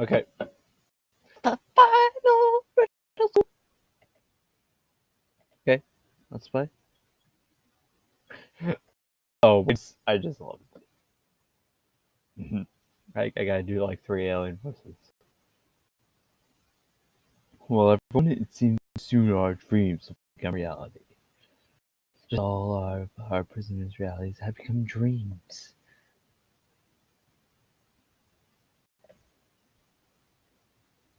Okay. The final Riddle. Okay, let's play. Oh, I just love it. I gotta do like 3 alien voices. Well, everyone, it seems soon our dreams will become reality. Just all our prisoners' realities have become dreams.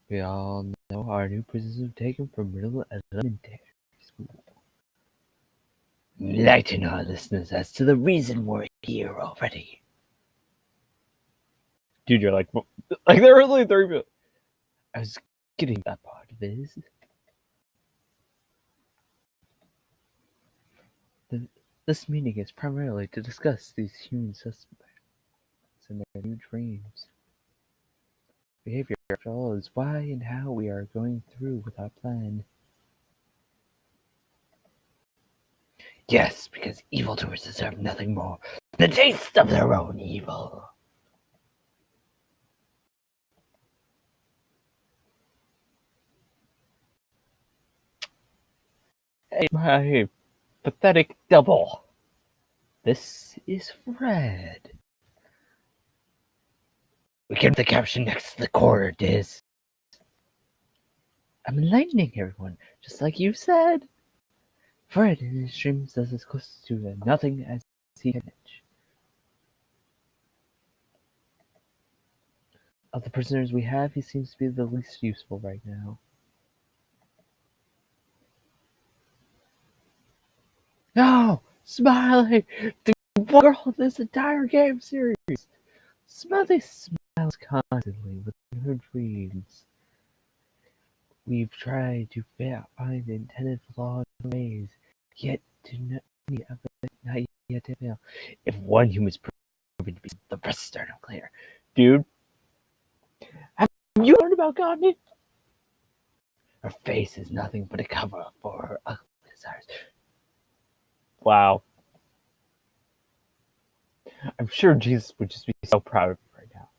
We all know our new prisoners were taken from Riddle Elementary School. Enlighten our listeners as to the reason we're here already. Dude, you're like there were only 3 minutes. I was getting that part of it. This meeting is primarily to discuss these human suspects and their new dreams. Behavior, after all, is why and how we are going through with our plan. Yes, because evildoers deserve nothing more than the taste of their own evil. Hey, my pathetic double. This is Fred. We can put the caption next to the corner, Diz. I'm enlightening everyone, just like you said. Fred in his dreams does as close to nothing as he can. Of the prisoners we have, he seems to be the least useful right now. No! Smiley! The one girl in this entire game series! Smiley smiles constantly within her dreams. We've tried to find the intended flaws in ways, yet to not yet to fail. If one human's proven to be, the rest are not clear. Dude, have you learned about Gandhi? Her face is nothing but a cover for her ugly desires. Wow. I'm sure Jesus would just be so proud of him right now.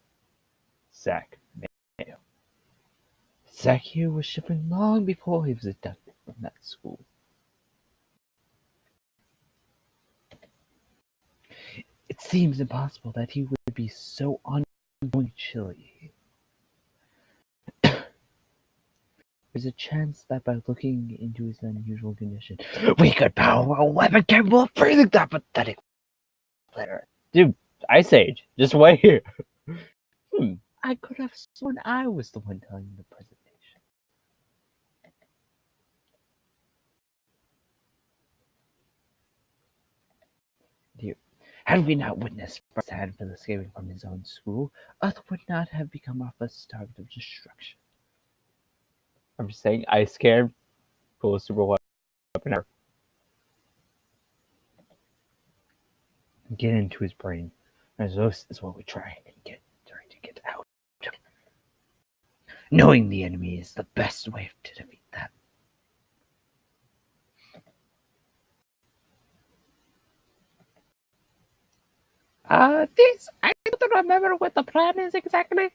Zach Mayo. Zach here was shivering long before he was inducted from that school. It seems impossible that he would be so ungoing chilly. There's a chance that by looking into his unusual condition, we could power a weapon capable of freezing that pathetic player. Dude, Ice Age, just wait here. I could have sworn I was the one telling the presentation. Dude, had we not witnessed firsthand Phil escaping from his own school, Earth would not have become our first target of destruction. I'm just saying, I scared coolest super weapon ever. Get into his brain. As this is what we trying to get out. Knowing the enemy is the best way to defeat them. This, I don't remember what the plan is exactly.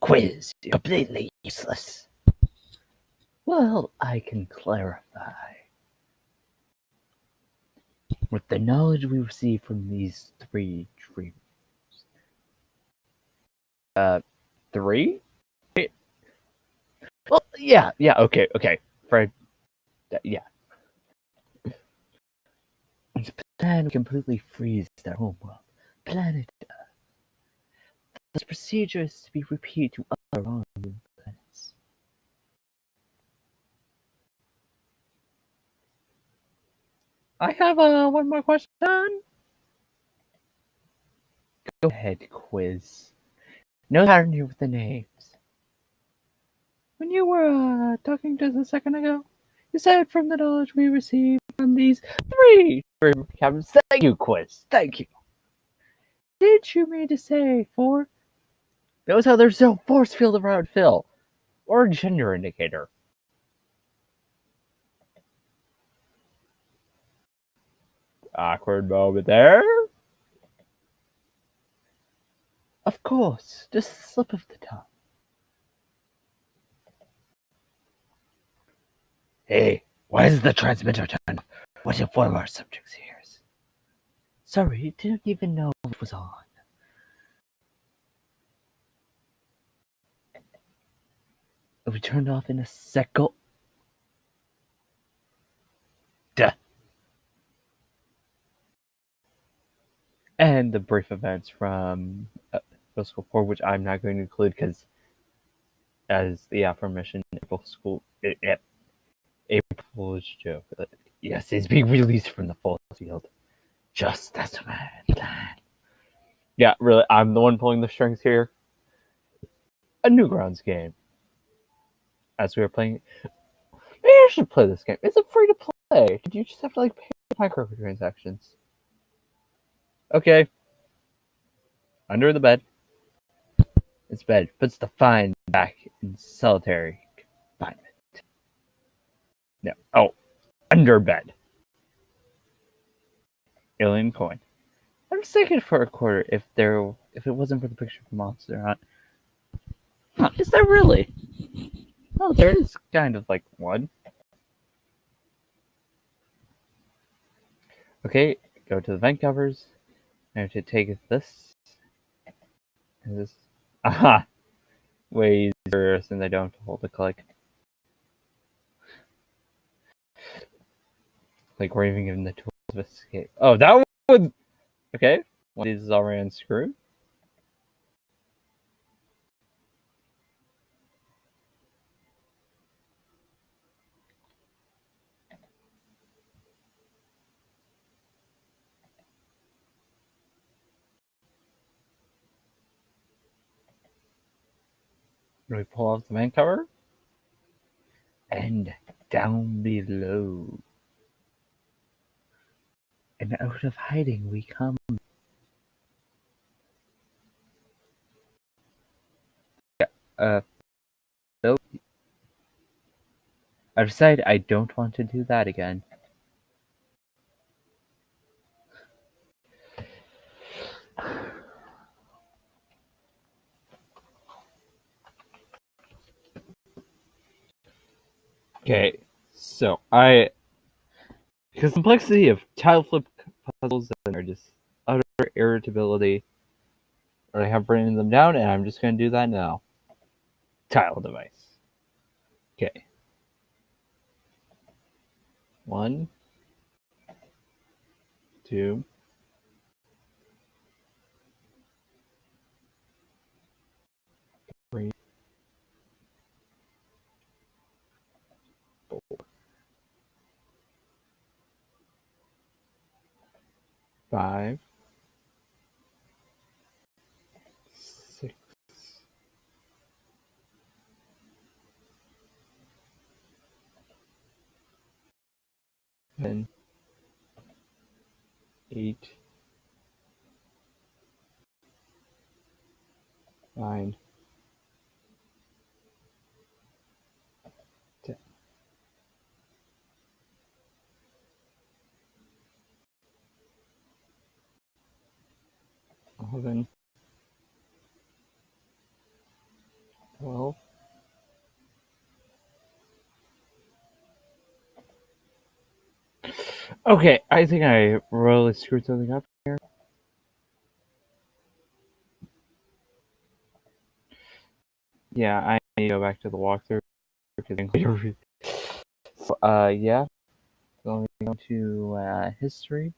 Quiz, completely useless. Well, I can clarify. With the knowledge we receive from these 3 dreams. 3? Well, yeah, okay. Fred, yeah. It's plan to completely freeze their home world, planet Earth. This procedure is to be repeated to other non-human planets. I have one more question. Go ahead, quiz. No pattern here with the names. When you were talking just a second ago, you said from the knowledge we received from these 3 captains. Thank you, quiz. Thank you. Did you mean to say 4? Notice how there's no force field around Phil, or a gender indicator. Awkward moment there. Of course, just a slip of the tongue. Hey, why is the transmitter turned off? What if one of our subjects hears? Sorry, didn't even know it was on. It'll be turned off in a second. Duh. And the brief events from Middle School 4, which I'm not going to include because, as the aforementioned April Fool's joke, yes, he's being released from the force field. Just as a man planned. Yeah, really, I'm the one pulling the strings here. A Newgrounds game. As we were playing, maybe I should play this game. Is it free to play? Did you just have to like pay microtransactions? Okay. Under the bed. It's bed. Puts the fine back in solitary confinement. No. Oh, under bed. Alien coin. I'm just thinking for a quarter if it wasn't for the picture of the monster, huh? Huh, is there really? Oh, there is kind of like one. Okay, go to the vent covers. I have to take this. And this. Aha! Way easier since I don't have to hold the click. Like we're even given the tools of escape. Oh, that would. Okay, one of these is already unscrewed. We pull off the vent cover. And down below. And out of hiding we come. Yeah, nope. I decided I don't want to do that again. Okay, so because the complexity of tile flip puzzles are just utter irritability. I have written them down, and I'm just going to do that now. Tile device. Okay. 1, 2, 3, 4, 5, 6, 7, 8, 9, 10, 11, 12. Okay, I think I really screwed something up here. Yeah, I need to go back to the walkthrough because so, yeah, going to history.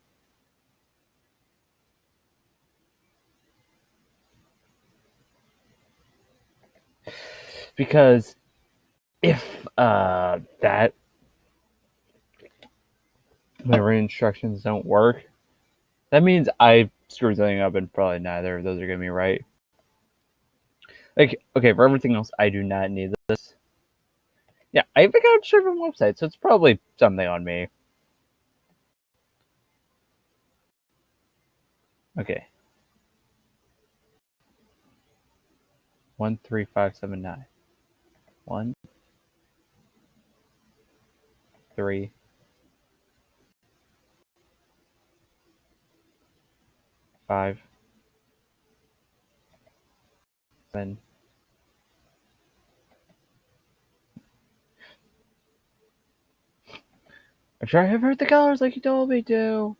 Because if that my written instructions don't work, that means I screwed something up and probably neither of those are gonna be right. Like, okay, for everything else, I do not need this. Yeah, I even got a different website, so it's probably something on me. Okay. 13579. 1, 3, 5, 7. I'm sure I have heard the colors like you told me to.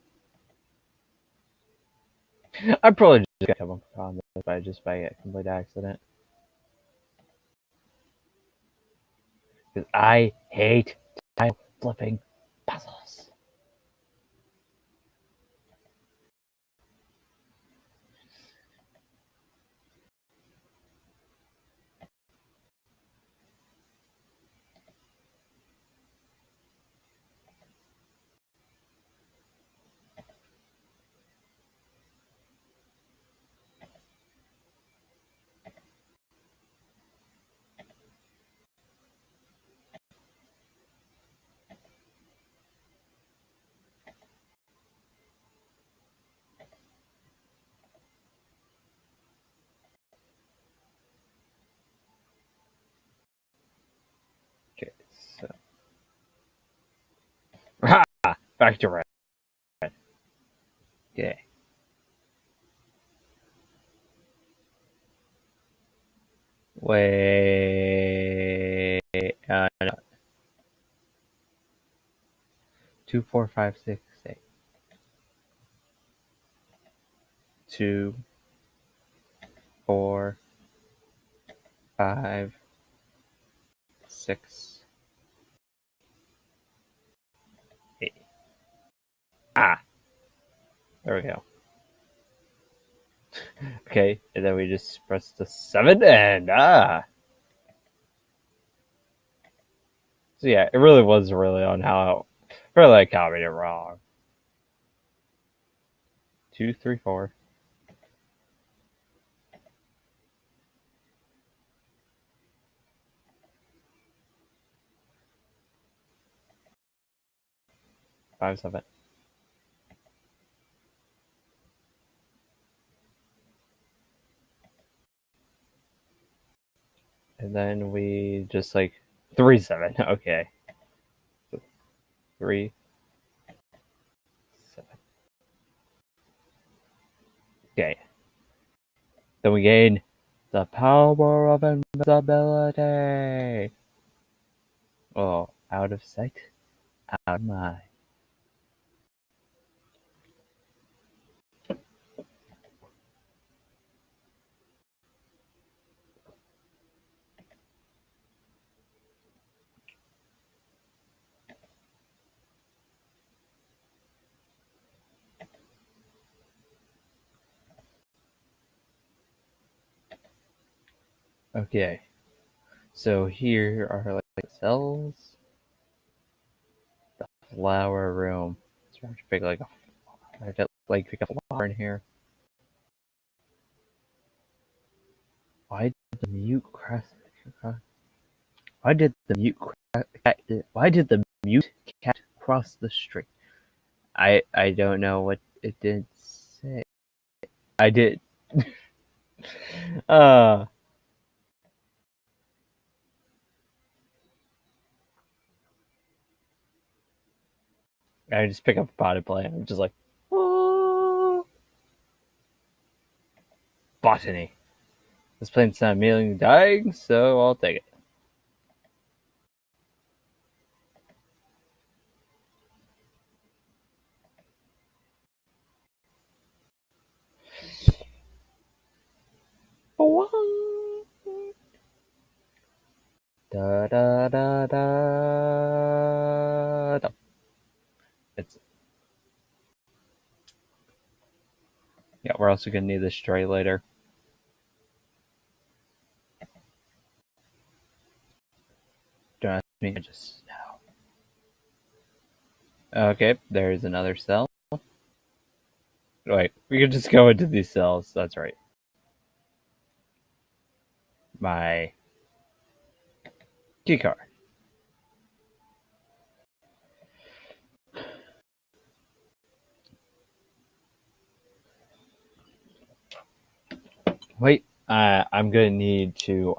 I'm probably just gonna come upon this by a complete accident. Because I hate tile flipping puzzles. Okay, so. Back to red. Okay. Wait. No. 2, 4, 5, 6, 8. 2, 4, 5, 6, 8. Ah! There we go. Okay, and then we just press the 7 and So yeah, it really was really on how really I copied it wrong. 2, 3, 4. 5, 7. And then we just like 3, 7. Okay. 3, 7. Okay. Then we gain the power of invisibility. Oh, out of sight, out of mind. Okay. So here are like cells. The flower room. So I have to pick like pick a flower in here. Why did the mute cross? Why did the mute cat? Why did the mute cat cross the street? I don't know what it did say. I did. uh I just pick up a potted plant. I'm just like, oh. Botany. This plant's not immediately dying, so I'll take it. Da da da da da. It's yeah. We're also gonna need this tray later. Don't ask me. I just know. Okay, there's another cell. Wait, we can just go into these cells. That's right. My key card. Wait, I'm gonna need to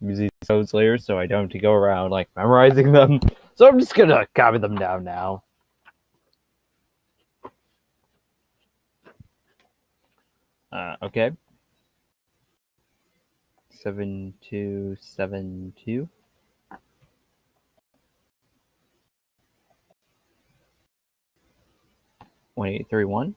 use these codes later, so I don't have to go around like memorizing them. So I'm just gonna copy them down now. Okay. 7272 1831.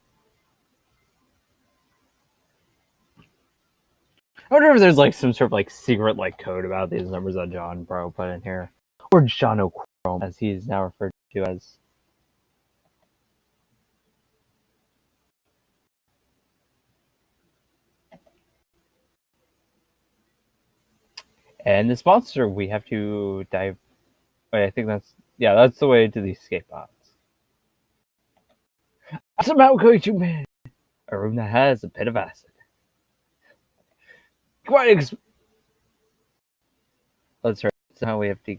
I wonder if there's like some sort of like secret like code about these numbers that John Bro put in here, or John O'Chrome as he is now referred to as. And this monster, we have to dive. Wait, I think that's the way to the escape pods. I'm somehow going to man a room that has a pit of acid. Quite Let's right. Somehow we have to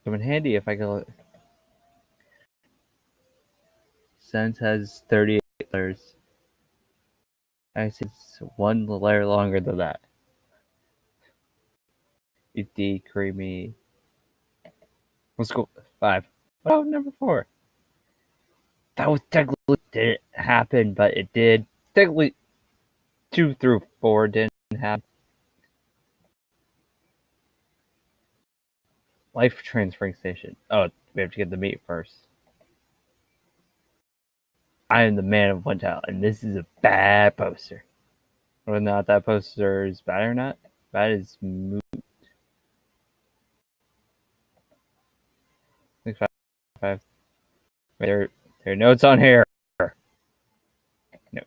come in handy if I can. Sense has 38 layers. I see it's one layer longer than that. It's creamy. Let's go 5. Oh, number 4. That was technically didn't happen, but it did. Technically, 2 through 4 didn't happen. Life transferring station. Oh, we have to get the meat first. I am the man of one tile, and this is a bad poster. Whether or not that poster is bad or not, that is moot. 5. There are notes on here. No.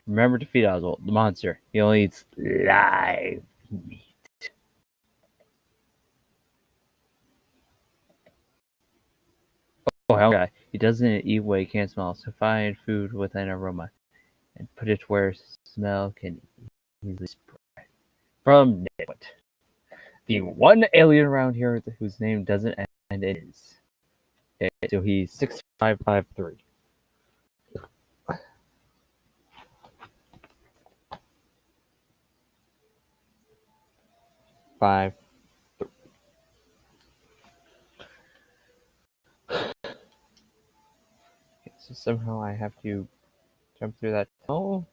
Remember to feed Oswald, the monster. He only eats live meat. Oh, hell, guy. He doesn't eat what he can't smell, so find food with an aroma and put it where smell can easily spread. From Nitwit. The one alien around here whose name doesn't end in is. Okay, so he's 6553. 5. Okay, so somehow I have to jump through that tunnel.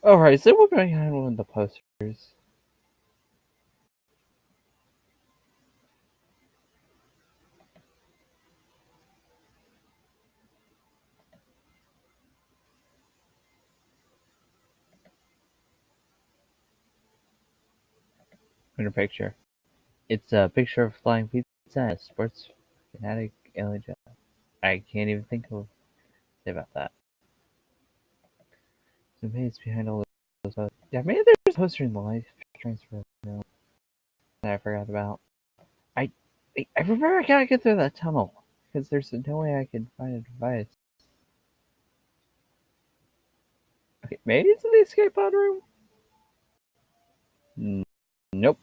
Alright, so we're going to have one of the posters. In a picture. It's a picture of flying pizza and a sports fanatic alien jet. I can't even think of say about that. So maybe it's behind all those. Yeah, maybe there's a poster in the life transfer that I forgot about. I remember I gotta get through that tunnel because there's no way I can find a device. Okay, maybe it's in the escape pod room. Nope.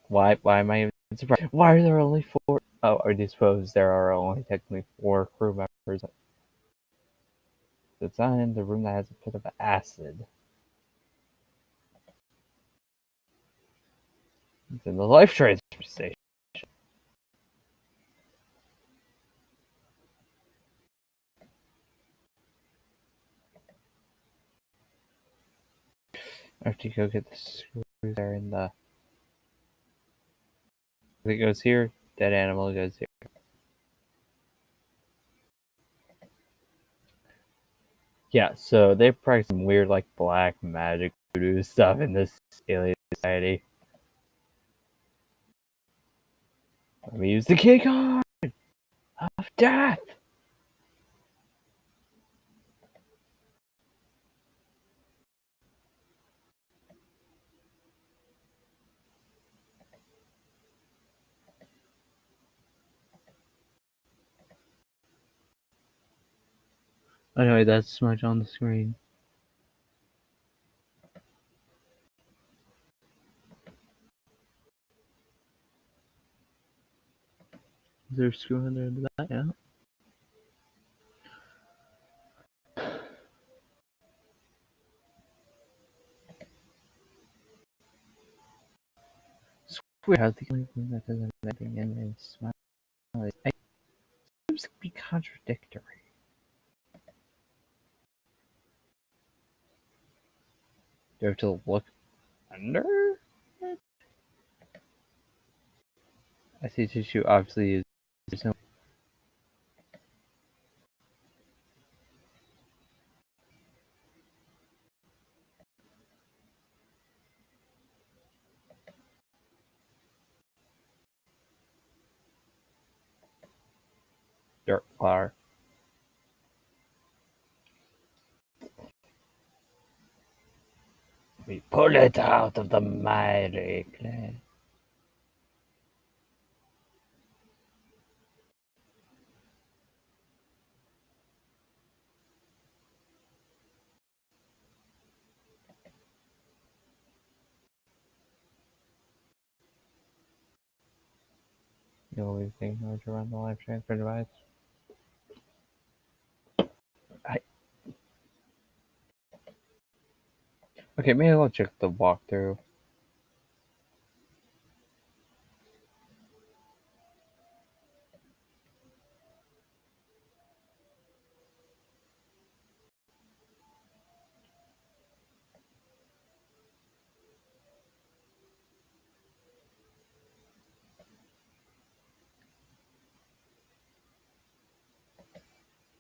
Why am I even surprised? Why are there only 4? Oh, I suppose there are only technically 4 crew members. It's not in the room that has a pit of acid. It's in the life transfer station. I have to go get the screws there in the. It goes here. Dead animal goes here. Yeah, so they practice some weird like black magic voodoo stuff in this alien society. Let me use the key card of death. Anyway, that's much on the screen. there a screw in there into that? Yeah. Square out the only thing that doesn't have anything in it. Smile. It seems to be contradictory. Do I have to look under it? I see tissue obviously is there's no dirt flower. We pull it out of the miry clay. You always think how to run the live transfer device. Okay, maybe I'll check the walkthrough.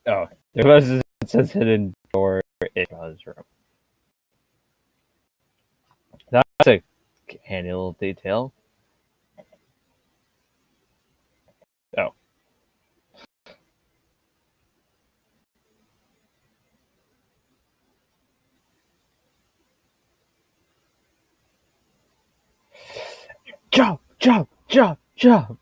Oh, there was it says hidden door in his room. That's a handy little detail. Oh. Jump, jump, jump, jump.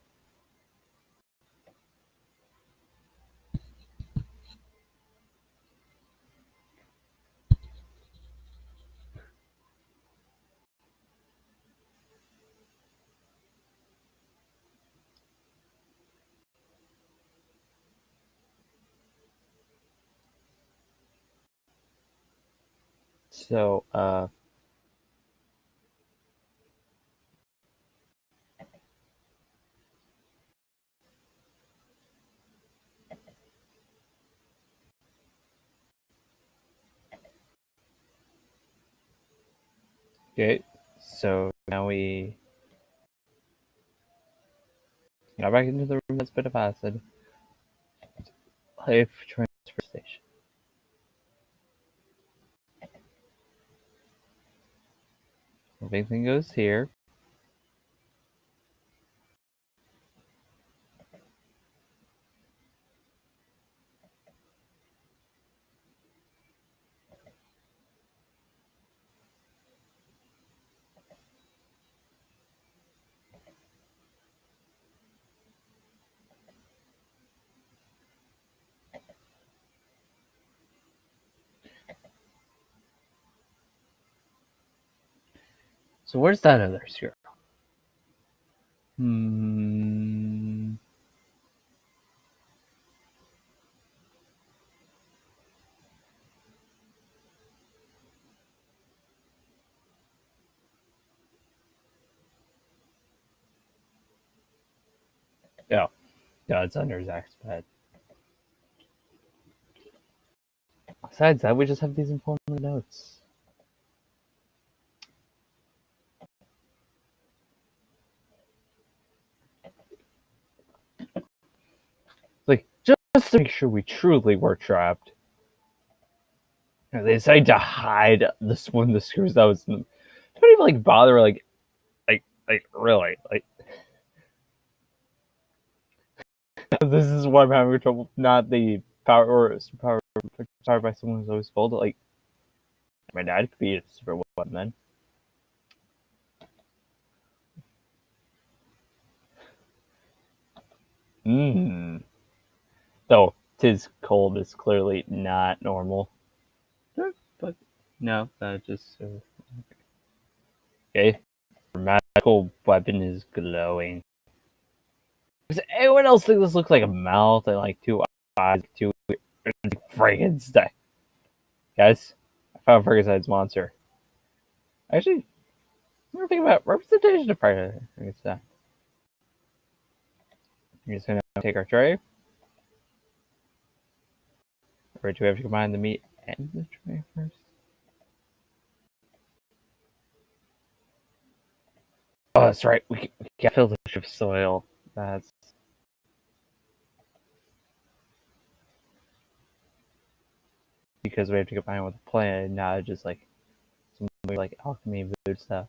So, okay. So now we got back into the room that's bit of acid. Life transfer station. The big thing goes here. So where's that other screw? Oh, no, it's under Zach's bed. Besides that, we just have these informative notes. Like, just to make sure we truly were trapped. They decided to hide this one of the screws that was. Don't even like bother really like. This is why I'm having trouble. Not the power or power powered by someone who's always folded. Like my dad could be a super weapon then. Though tis cold is clearly not normal. But no, that just okay. Her magical weapon is glowing. Does anyone else think this looks like a mouth and like two eyes, two Frankenstein? Guys, I found Frankenstein's monster. Actually, we're thinking about representation of Frankenstein. You're just gonna take our tray. Or do we have to combine the meat and the tray first? Oh, that's right. We can't fill the dish with soil. That's because we have to combine it with a plant, not just like some like alchemy food stuff.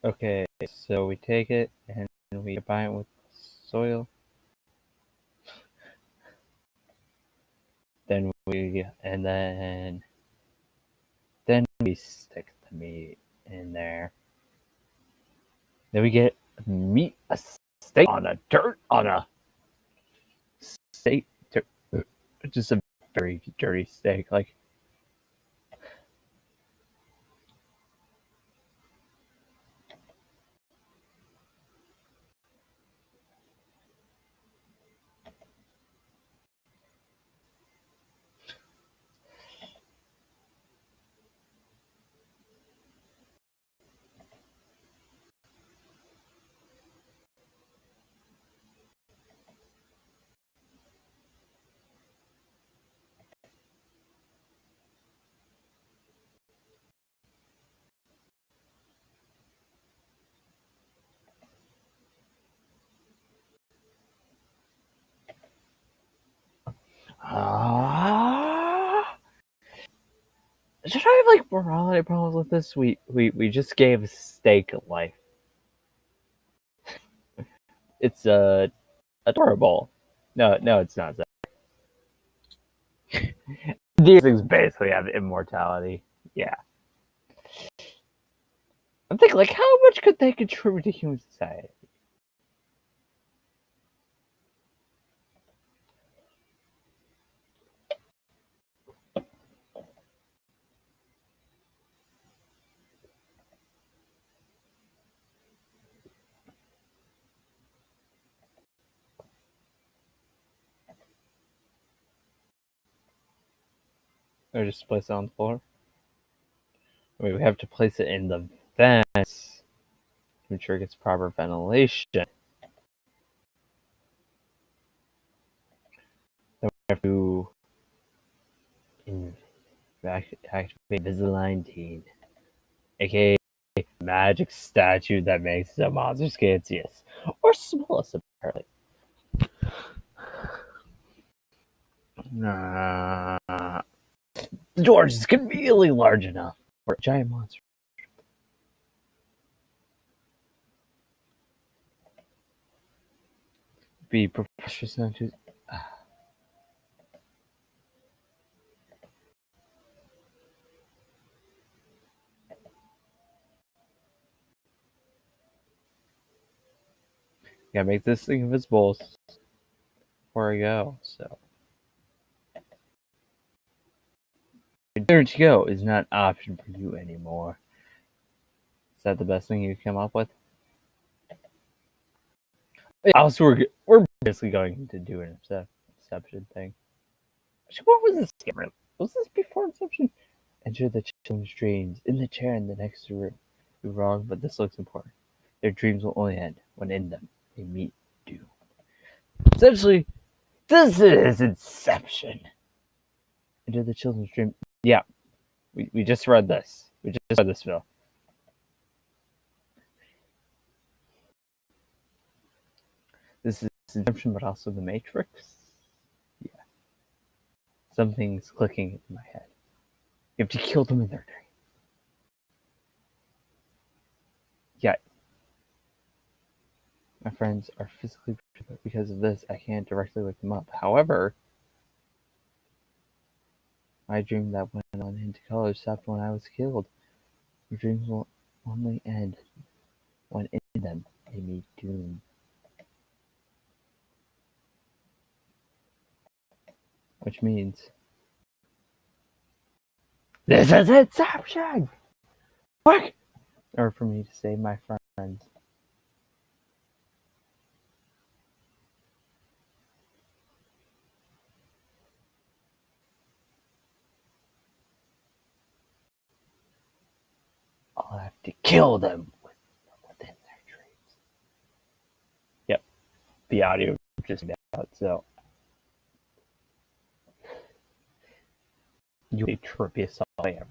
Okay, so we take it and we combine it with soil. Then we stick the meat in there. Then we get a steak on a dirt on a steak, just a very dirty steak. Like should I have like morality problems with this? We just gave steak life. It's adorable. No, it's not. These things basically have immortality. Yeah. I'm thinking, like, how much could they contribute to human society? Or just place it on the floor? I mean, we have to place it in the vents to ensure it gets proper ventilation. Then we have to activate Invisalign, aka magic statue that makes the monster scantiest or smallest, apparently. The door is conveniently large enough for a giant monster. Be professional to. Gotta make this thing invisible before I go. So, there to go is not an option for you anymore. Is that the best thing you come up with? Also, we're basically going to do an Inception thing. Actually, what was this game? Was this before Inception? Enter the children's dreams in the chair in the next room. You're wrong, but this looks important. Their dreams will only end when in them they meet doom. Essentially, this is Inception. Enter the children's dream. Yeah, we just read this. We just read this, Phil. This is Inception, but also the Matrix. Yeah. Something's clicking in my head. You have to kill them in their dream. Yeah. My friends are physically prepared. Because of this, I can't directly wake them up. However, my dream that went on into color stopped when I was killed. Your dreams will only end when in them they meet doom. Which means this is Inception! Quick! Or for me to save my friends. I'll have to kill them within their dreams. Yep, the audio just out, so you the trippiest song ever.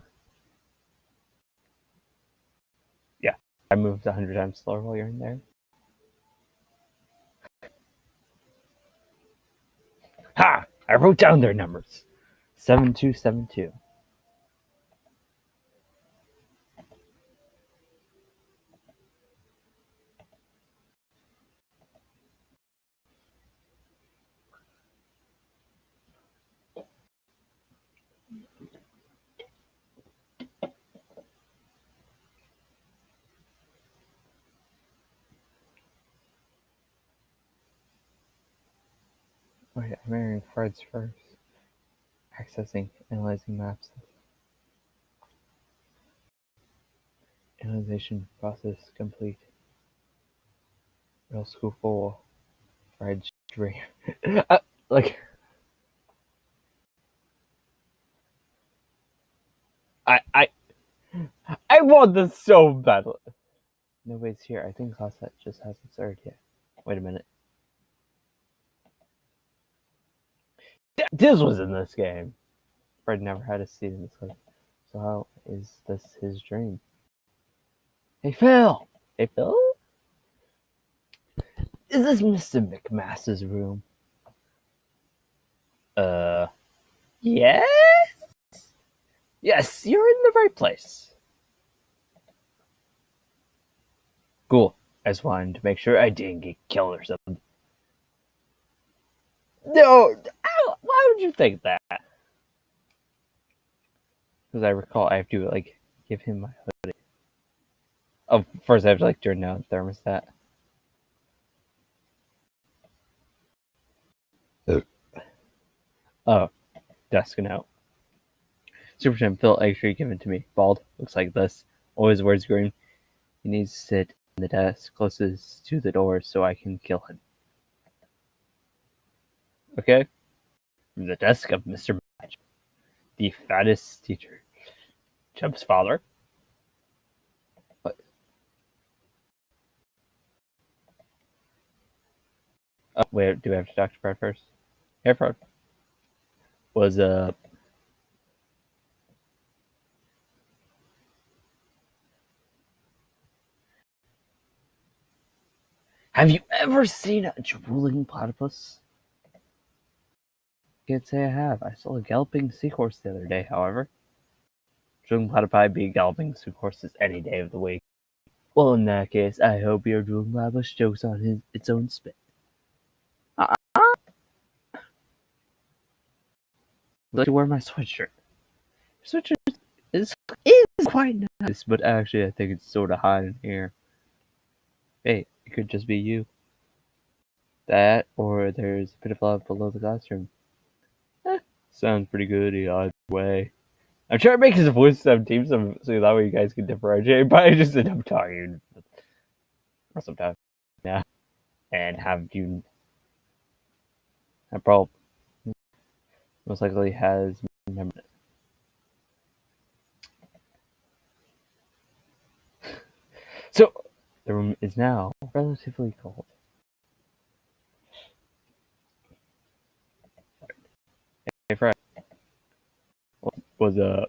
Yeah, I moved 100 times slower while you're in there. Ha! I wrote down their numbers. 7272. Wait, I'm entering Fred's first. Accessing, analyzing maps. Analyzation process complete. Real school full. Fred's dream. Like, I want this so badly. Nobody's here. I think class set just hasn't started yet. Wait a minute. This was in this game. Fred never had a seat in this class. So how is this his dream? Hey Phil! Hey Phil? Is this Mr. McMaster's room? Yes? Yes, you're in the right place. Cool. I just wanted to make sure I didn't get killed or something. No! Why would you think that? Because I recall I have to, like, give him my hoodie. Oh, first I have to, like, turn down the thermostat. Oh, desk note. Superintendent Phil actually given to me. Bald, looks like this. Always wears green. He needs to sit in the desk closest to the door so I can kill him. Okay? From the desk of Mr. Madge, the fattest teacher. Chump's father. What? Oh, wait, do we have to talk to Fred first? Hey, Fred. Was, have you ever seen a drooling platypus? Can't say I have. I saw a galloping seahorse the other day, however. Drooling platypi be galloping seahorses any day of the week. Well, in that case, I hope your drooling platypus chokes on its own spit. I'd like to wear my sweatshirt. Sweatshirt is quite nice, but actually I think it's sort of hot in here. Hey, it could just be you. That, or there's a bit of love below the classroom. Sounds pretty good either way. I'm trying to make his voice sound deep so that way you guys can differentiate, but I just end up talking for some time. Yeah. And have you. That probably most likely has memory. So, the room is now relatively cold. Hey, Fred. Would you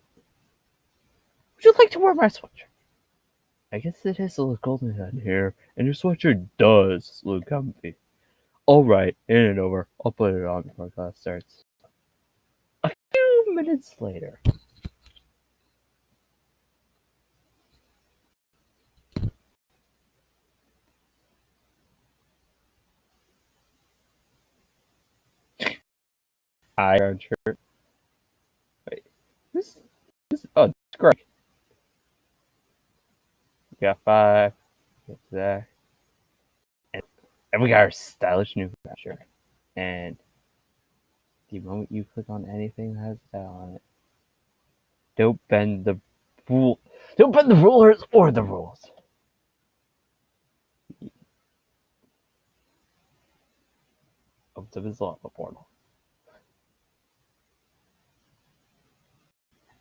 like to wear my sweatshirt? I guess it is a little cold in here, and your sweatshirt does look comfy. Alright, in and over. I'll put it on before class starts. A few minutes later. Iron shirt. Wait, oh, it's Greg. We got 5. Get to that. And we got our stylish new feature. And the moment you click on anything that has that on it, don't bend the rule. Don't bend the rulers or the rules. Opens up his lava portal.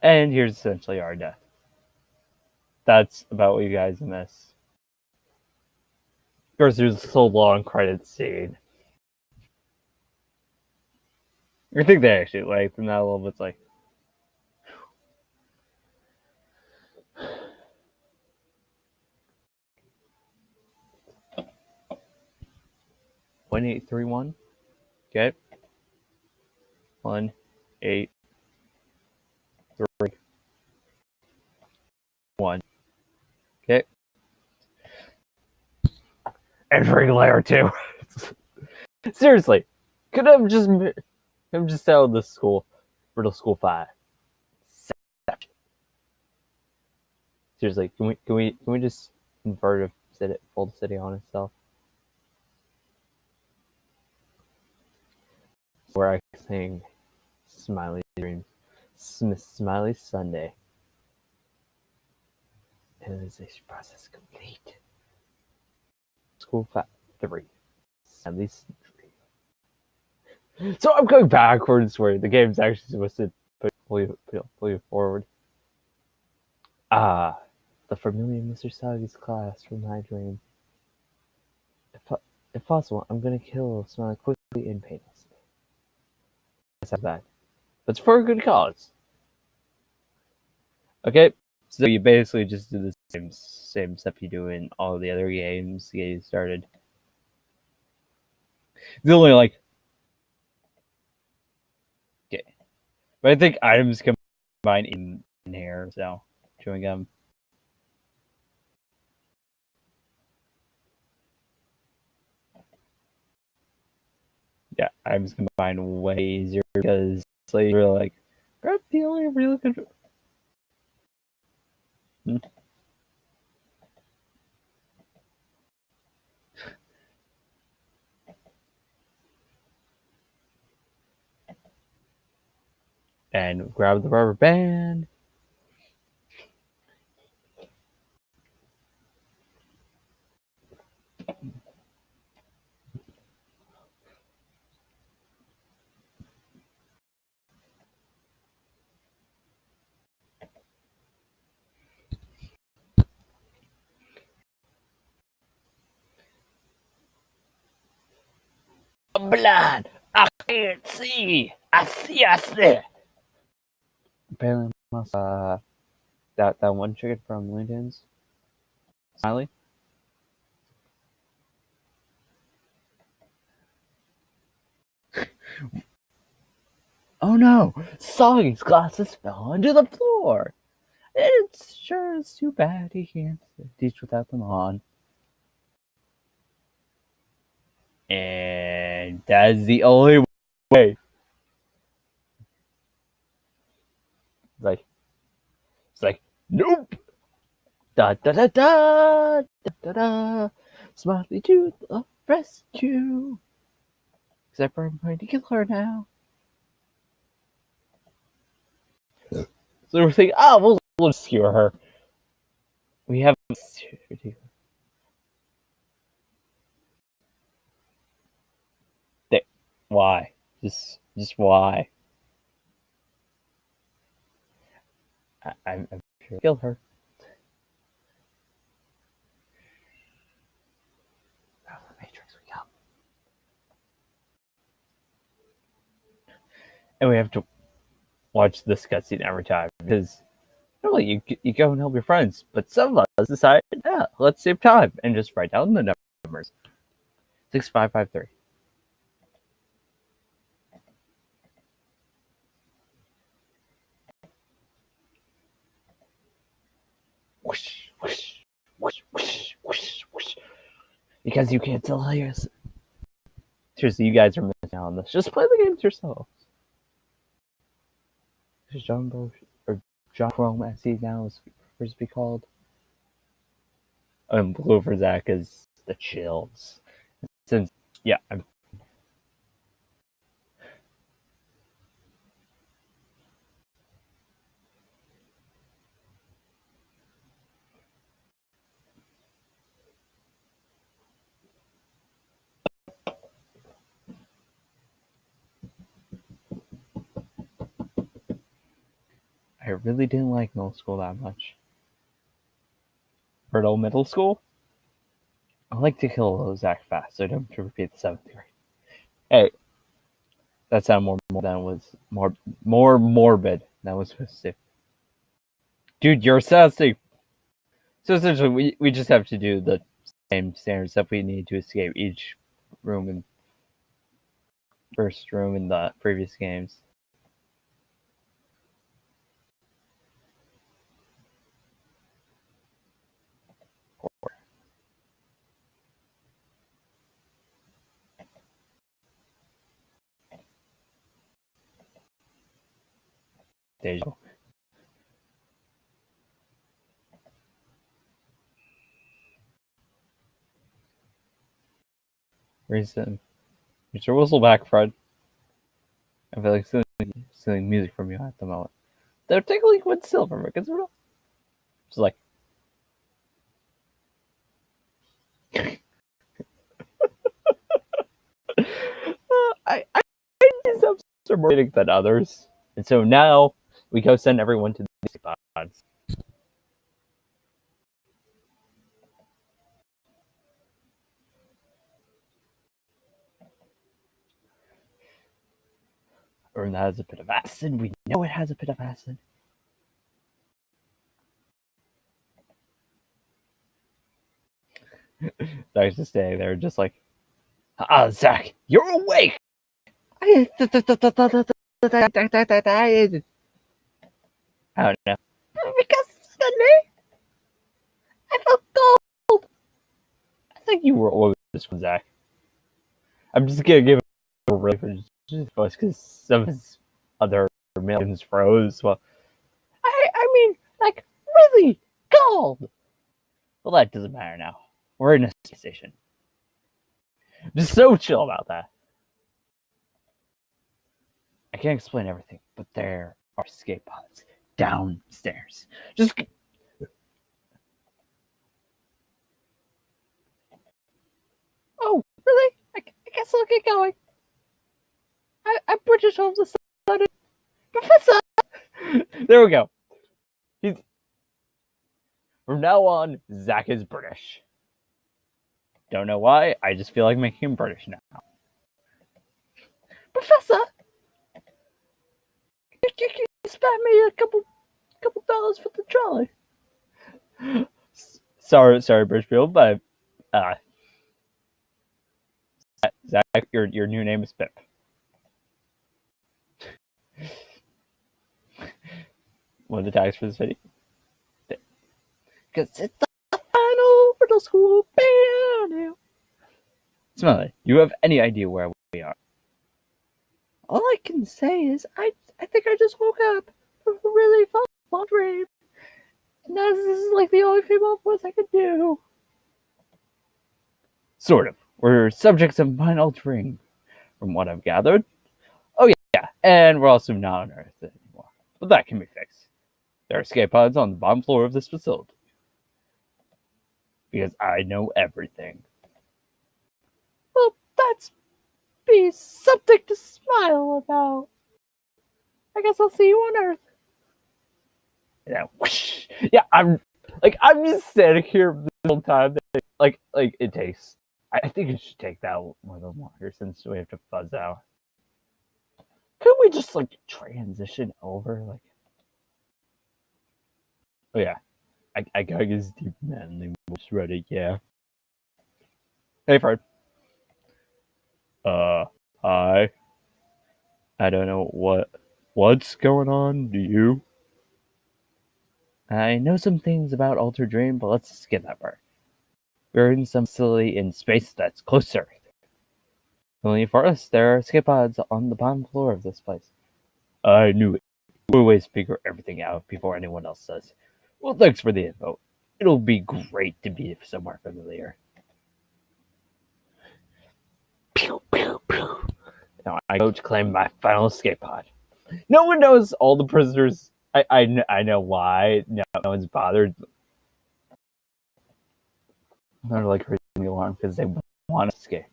And here's essentially our death. That's about what you guys miss. Of course, there's a so long credit scene. I think they actually lengthened that a little bit. It's like, 1831. Okay. 1, 8, 3, 1. Okay. Entering layer 2. Seriously, could have just settled this school, Riddle School 5. Seriously, can we just invert a city, fold the city on itself? Where I sing Smiley Dreams, Smiley Sunday. Realization process complete. School 5, 3. Smiley Dream. So I'm going backwards where the game's actually supposed to pull you forward. The familiar Mr. Sagi's class from my dream. If possible, I'm gonna kill Smiley quickly and painlessly. That's not bad. But it's for a good cause. Okay, so you basically just do the same stuff you do in all the other games to get you started. The only like, okay, but I think items combine in here. So chewing gum. Yeah, items combine way easier because like, you're like, grab the only really good. And grab the rubber band. Blood! I can't see! I see! Apparently, that one chicken from Linton's, Smiley. Oh no! Soggy's glasses fell onto the floor! It's sure is too bad he can't teach without them on. And that's the only way. It's like, nope! Da da da da da da da. Smiley to the rescue! Except for I'm going to kill her now. So we're thinking, we'll rescue her. We have why? Just why? I'm sure kill her. Out of the Matrix we come. And we have to watch this cutscene every time because normally you go and help your friends, but some of us decide, let's save time and just write down the numbers. 6553. Whoosh, whoosh, whoosh, whoosh, whoosh, whoosh. Because you can't tell us. Seriously, you guys are missing out on this. Just play the games yourselves. John Chrome, as he now is prefers to be called. And blue for Zach is the chills. Since yeah, I really didn't like middle school that much. Riddle middle school. I like to kill Zach fast, so I don't have to repeat the seventh grade. Hey, that sounded more than it was more morbid than I was supposed to. Dude, you're sassy. So essentially, we just have to do the same standard stuff we need to escape each room in first room in the previous games. Deja. Reason. Mr. Whistleback, Fred. I feel like stealing music from you at the moment. They're taking liquid silver because we're not. Just like. I need some more rating than others. And so now we go send everyone to the pods. Or that has a bit of acid. We know it has a bit of acid. Zach's just standing there, just like, Zach, you're awake. I don't know. Because suddenly I felt cold. I think you were always this one, Zach. I'm just gonna give him a really for just because some of his other millions froze. Well, I mean, like really cold. Well, that doesn't matter now. We're in a station. Just so chill about that. I can't explain everything, but there are escape pods downstairs. Just. Oh, really? I guess I'll get going. I'm British all of a sudden. Professor! There we go. He's. From now on, Zach is British. Don't know why, I just feel like making him British now. Professor! You spent me a couple dollars for the trolley. Sorry, British people, but Zach, your new name is Pip. One of the tags for this video. Because it's the final middle school band. Smelly, you have any idea where we are? All I can say is I think I just woke up from a really fun dream. And this is like the only female voice I could do. Sort of. We're subjects of mind altering, from what I've gathered. Oh yeah, and we're also not on Earth anymore. But that can be fixed. There are escape pods on the bottom floor of this facility. Because I know everything. Well, that's be something to smile about. I guess I'll see you on Earth. Yeah, whoosh. Yeah, I'm just standing here the whole time. Like it takes. I think it should take that a little longer since we have to fuzz out. Could we just like transition over? Like, oh yeah, I gotta get this deep manly voice ready. Yeah. Hey, Fred. Hi. I don't know what's going on. Do you? I know some things about Altered Dream, but let's skip that part. We're in some facility in space that's close to Earth. Only for us, there are escape pods on the bottom floor of this place. I knew it. We always figure everything out before anyone else does. Well, thanks for the info. It'll be great to be somewhere familiar. Pew, pew, pew. Now I go to claim my final escape pod. No one knows all the prisoners. I know why. No one's bothered. They're like raising the alarm because they want to escape.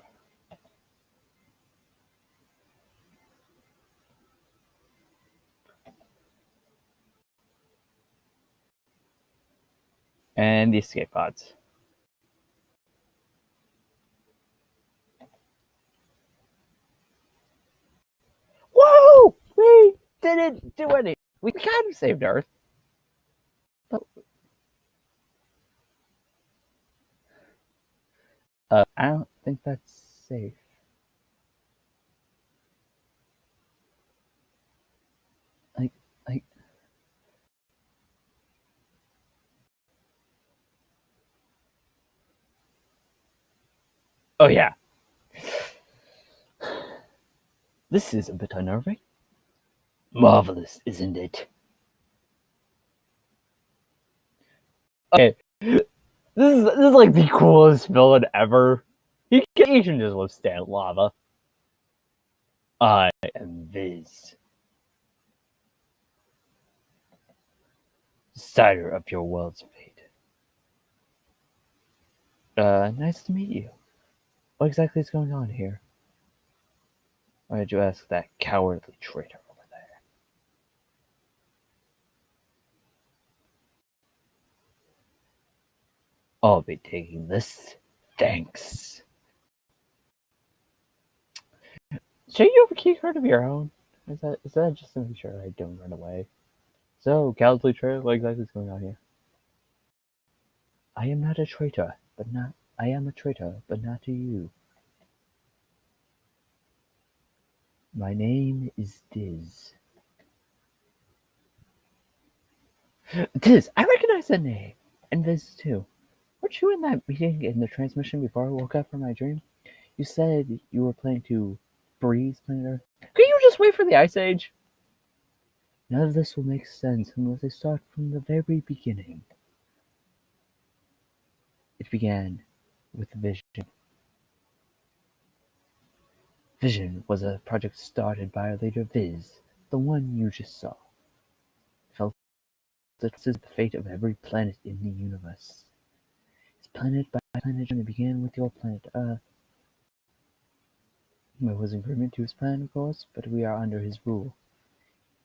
And the escape pods. Whoa! We didn't do any. We kind of saved Earth. But I don't think that's safe. Like, like. Oh yeah. This is a bit unnerving. Marvelous, isn't it? Okay, this is like the coolest villain ever. He can just withstand lava. I am Viz, decider of your world's fate. Nice to meet you. What exactly is going on here? Why did you ask that cowardly traitor over there? I'll be taking this. Thanks. Should you have a key card of your own? Is that just to make sure I don't run away? So, cowardly traitor, what exactly is going on here? I am not a traitor, but not. I am a traitor, but not to you. My name is Diz. Diz, I recognize that name. And Viz too. Weren't you in that meeting in the transmission before I woke up from my dream? You said you were planning to freeze planet Earth. Could you just wait for the Ice Age? None of this will make sense unless I start from the very beginning. It began with Vision. Vision was a project started by our leader Viz, the one you just saw. Felt that this is the fate of every planet in the universe. His planet by planet journey began with your planet Earth. There was agreement to his plan, of course, but we are under his rule.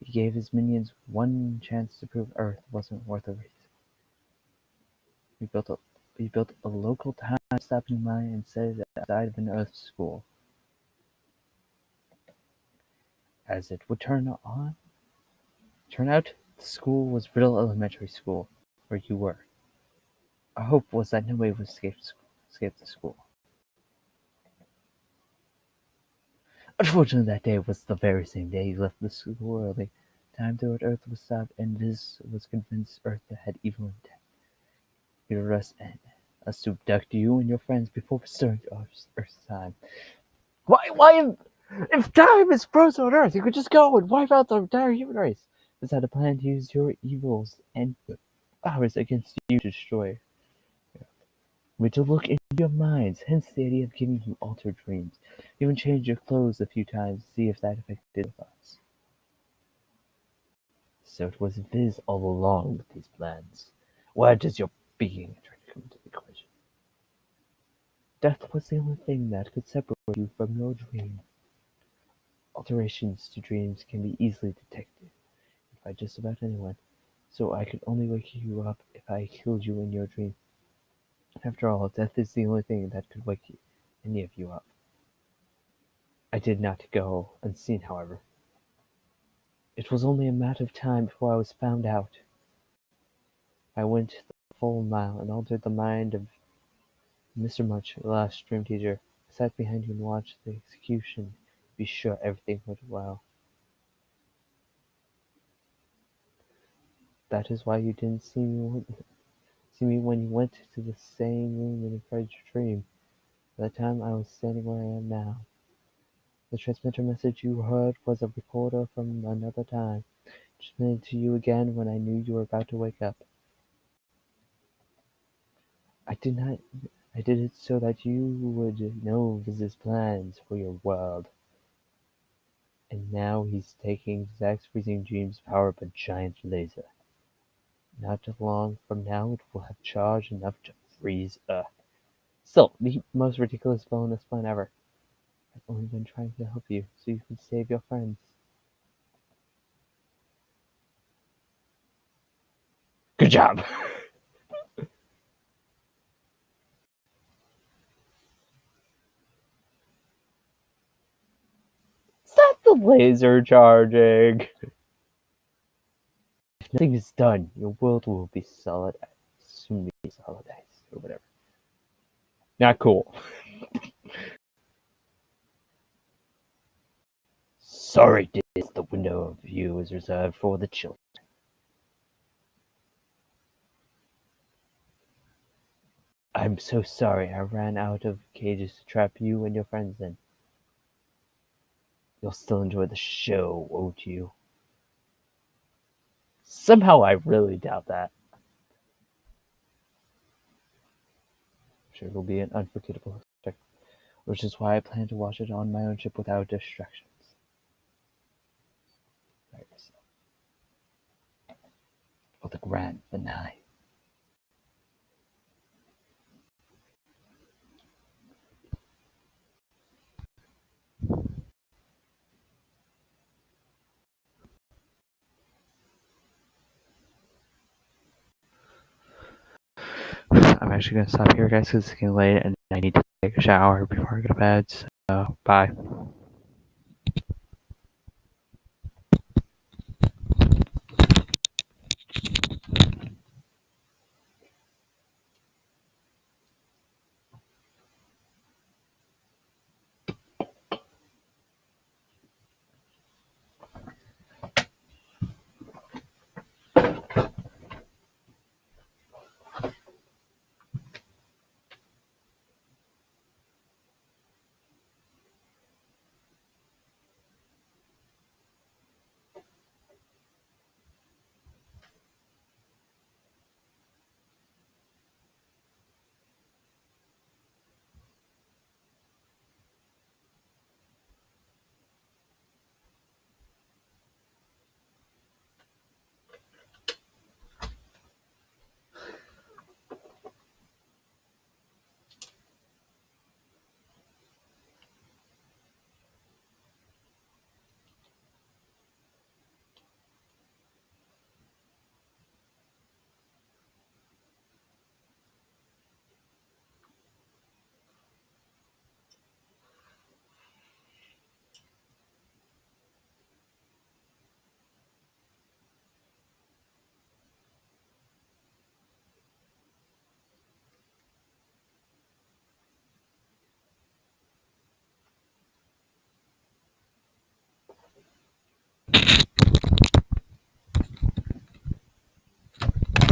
He gave his minions one chance to prove Earth wasn't worth a risk. We built a local time-stopping mine and set it outside of an Earth school. As it would turn out, the school was Riddle Elementary School, where you were. Our hope was that nobody would escape the school. Unfortunately, that day was the very same day you left the school early. Time toward Earth was stopped, and Viz was convinced Earth had evil intent. He arrest us to abduct you and your friends before restoring Earth's time. Why, if time is frozen on Earth, you could just go and wipe out the entire human race. Viz had a plan to use your evils and ours against you to destroy. We to look into your minds, hence the idea of giving you altered dreams. You even changed your clothes a few times to see if that affected us. So it was Viz all along with these plans. Where does your being try to come into the equation? Death was the only thing that could separate you from your dream. Alterations to dreams can be easily detected by just about anyone, so I could only wake you up if I killed you in your dream. After all, death is the only thing that could wake any of you up. I did not go unseen, however. It was only a matter of time before I was found out. I went the full mile and altered the mind of Mr. Munch, the last dream teacher. I sat behind you and watched the execution to be sure everything went well. That is why you didn't see me when you went to the same room in your dream. By the time I was standing where I am now. The transmitter message you heard was a recorder from another time, transmitted to you again when I knew you were about to wake up. I did not. I did it so that you would know his plans for your world. And now he's taking Zach's freezing dreams power up a giant laser. Not long from now it will have charge enough to freeze Earth. Still, the most ridiculous villainous plan ever. I've only been trying to help you so you can save your friends. Good job! Stop the laser charging! If nothing is done, your world will be solid soon be solid ice or whatever. Not cool. Sorry, Diz, the window of view is reserved for the children. I'm so sorry I ran out of cages to trap you and your friends in. You'll still enjoy the show, won't you? Somehow I really doubt that. I'm sure it'll be an unforgettable experience, which is why I plan to watch it on my own ship without distractions. Right, for the grand finale. I'm actually going to stop here, guys, because it's getting late and I need to take a shower before I go to bed. So, bye.